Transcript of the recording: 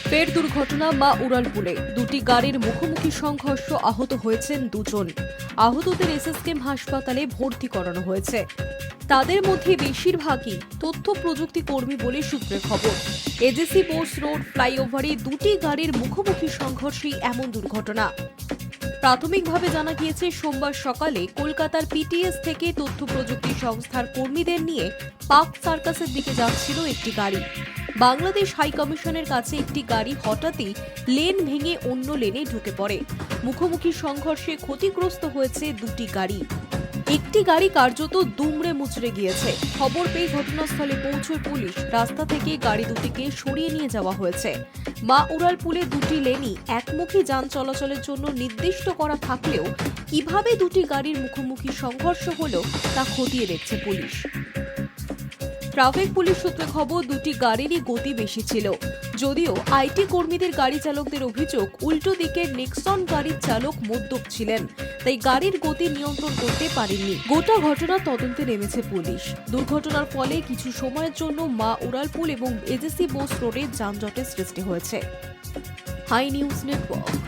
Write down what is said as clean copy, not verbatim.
ফের দুর্ঘটনা মা উড়ালপুলে দুটি গাড়ির মুখোমুখি সংঘর্ষ, আহত হয়েছেন দুজন। আহতদের এসএসকেএম হাসপাতালে ভর্তি করানো হয়েছে। তাদের মধ্যে বেশিরভাগই তথ্য প্রযুক্তি কর্মী বলে সূত্রে খবর। এজেসি বোস রোড ফ্লাইওভারে দুটি গাড়ির মুখোমুখি সংঘর্ষে এমন দুর্ঘটনা। প্রাথমিকভাবে জানা গিয়েছে, সোমবার সকালে কলকাতার পিটিএস থেকে তথ্য প্রযুক্তি সংস্থার কর্মীদের নিয়ে পার্ক সার্কাসের দিকে যাচ্ছিল একটি গাড়ি। বাংলাদেশ হাই কমিশনের কাছে একটি গাড়ি হঠাৎই লেন ভেঙে অন্য লেনে ঢুকে পড়ে। মুখোমুখি সংঘর্ষে ক্ষতিগ্রস্ত হয়েছে দুটি গাড়ি। একটি গাড়ি কার্যত দুমড়ে মুচড়ে গিয়েছে। খবর পেয়ে ঘটনাস্থলে পৌঁছয় পুলিশ। রাস্তা থেকে গাড়ি দুটিকে সরিয়ে নিয়ে যাওয়া হয়েছে। মা উড়ালপুলে দুটি লেনই একমুখী যান চলাচলের জন্য নির্দিষ্ট করা থাকলেও কিভাবে দুটি গাড়ির মুখোমুখি সংঘর্ষ হলো তা খতিয়ে দেখছে পুলিশ। ট্রাফিক পুলিশ সূত্রে খবর, দুটি গাড়িরই গতি বেশি ছিল। যদিও আইটি কর্মীদের গাড়ি চালকদের অভিযোগ, উল্টো দিকের নেক্সন গাড়ির চালক মদ্যপ ছিলেন, তাই গাড়ির গতি নিয়ন্ত্রণ করতে পারেননি। গোটা ঘটনার তদন্তে নেমেছে পুলিশ। দুর্ঘটনার ফলে কিছু সময়ের জন্য মা উড়ালপুল এবং এজেসি বোস রোডে যানজটের সৃষ্টি হয়েছে। Hi news network.